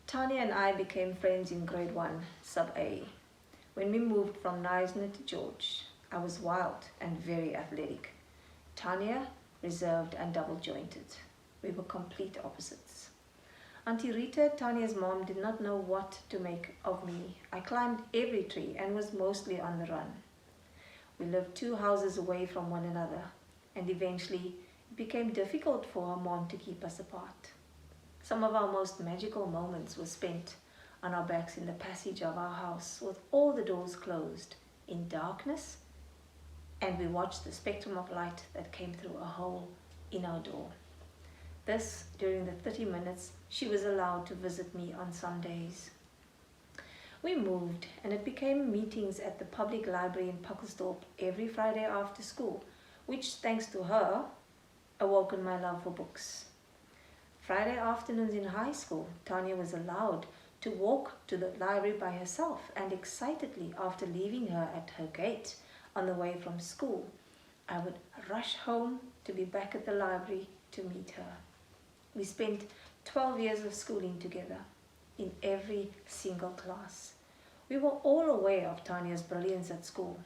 Tania and I became friends in grade 1, sub A. When we moved from Knysna to George, I was wild and very athletic. Tania, reserved and double-jointed. We were complete opposites. Auntie Rita, Tania's mom, did not know what to make of me. I climbed every tree and was mostly on the run. We lived 2 houses away from one another, and eventually it became difficult for her mom to keep us apart. Some of our most magical moments were spent on our backs in the passage of our house with all the doors closed, in darkness, and we watched the spectrum of light that came through a hole in our door. This, during the 30 minutes she was allowed to visit me on some days. We moved, and it became meetings at the public library in Puckelsdorp every Friday after school, which, thanks to her, awoken my love for books. Friday afternoons in high school, Tania was allowed to walk to the library by herself, and excitedly, after leaving her at her gate on the way from school, I would rush home to be back at the library to meet her. We spent 12 years of schooling together, in every single class. We were all aware of Tania's brilliance at school,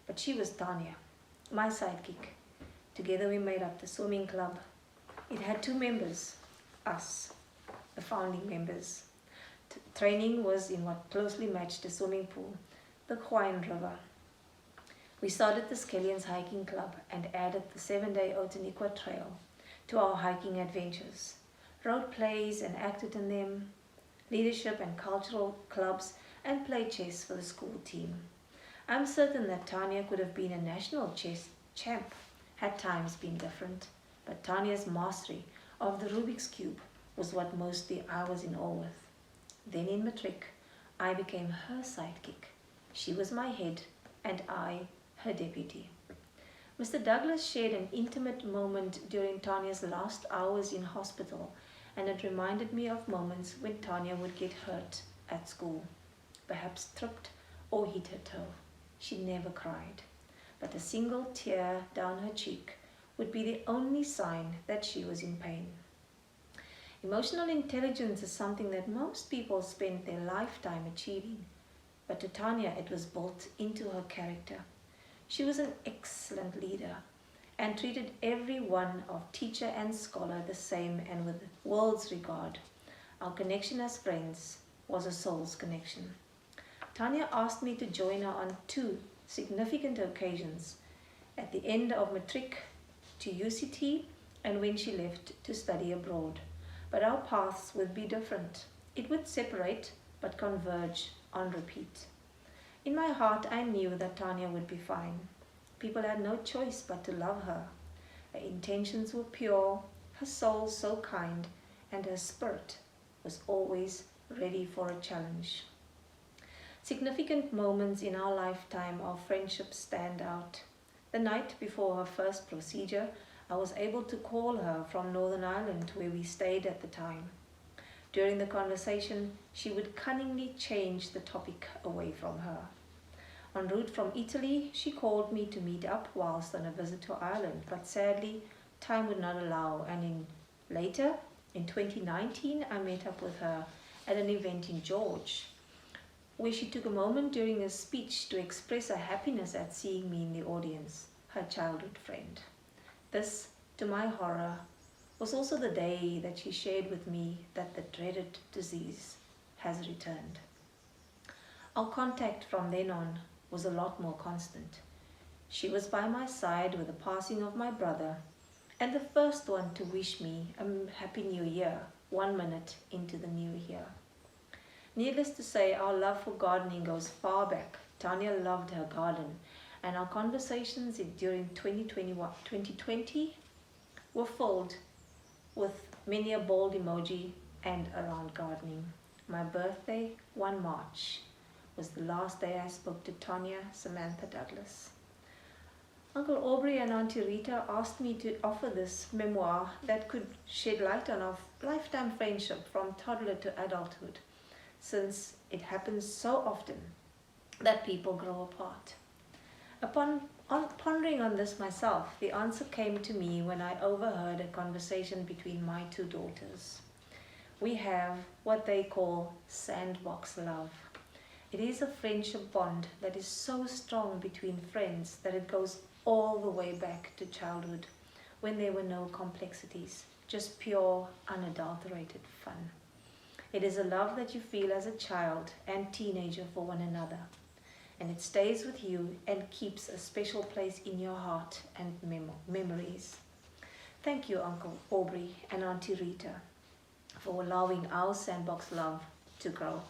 but she was Tania, my sidekick. Together we made up the swimming club. It had 2 members, us, the founding members. Training was in what closely matched a swimming pool, the Quine River. We started the Skellions Hiking Club and added the 7-day Outeniqua Trail to our hiking adventures, wrote plays and acted in them, leadership and cultural clubs, and played chess for the school team. I'm certain that Tania could have been a national chess champ had times been different, but Tania's mastery of the Rubik's Cube was what mostly I was in awe with. Then in matric, I became her sidekick. She was my head and I her deputy. Mr. Douglas shared an intimate moment during Tania's last hours in hospital, and it reminded me of moments when Tania would get hurt at school, perhaps tripped or hit her toe. She never cried, but a single tear down her cheek would be the only sign that she was in pain. Emotional intelligence is something that most people spend their lifetime achieving, but to Tania it was built into her character. She was an excellent leader and treated every one of teacher and scholar the same and with world's regard. Our connection as friends was a soul's connection. Tania asked me to join her on 2 significant occasions, at the end of matric to UCT and when she left to study abroad. But our paths would be different. It would separate but converge on repeat. In my heart, I knew that Tania would be fine. People had no choice but to love her. Her intentions were pure, her soul so kind, and her spirit was always ready for a challenge. Significant moments in our lifetime of friendship stand out. The night before her first procedure, I was able to call her from Northern Ireland, where we stayed at the time. During the conversation, she would cunningly change the topic away from her. En route from Italy, she called me to meet up whilst on a visit to Ireland, but sadly, time would not allow, and later, in 2019, I met up with her at an event in George, where she took a moment during a speech to express her happiness at seeing me in the audience, her childhood friend. This, to my horror, was also the day that she shared with me that the dreaded disease has returned. Our contact from then on was a lot more constant. She was by my side with the passing of my brother, and the first one to wish me a Happy New Year 1 minute into the new year. Needless to say, our love for gardening goes far back. Tania loved her garden, and our conversations during 2020 were filled with many a bold emoji and around gardening. My birthday, 1 March, was the last day I spoke to Tania Samantha Douglas. Uncle Aubrey and Auntie Rita asked me to offer this memoir that could shed light on our lifetime friendship from toddler to adulthood, since it happens so often that people grow apart. Upon pondering on this myself, the answer came to me when I overheard a conversation between my 2 daughters. we have what they call sandbox love. It is a friendship bond that is so strong between friends that it goes all the way back to childhood, when there were no complexities, just pure, unadulterated fun. It is a love that you feel as a child and teenager for one another, and it stays with you and keeps a special place in your heart and memories. Thank you, Uncle Aubrey and Auntie Rita, for allowing our sandbox love to grow.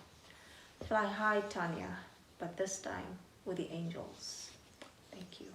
Fly high, Tanya, but this time with the angels. Thank you.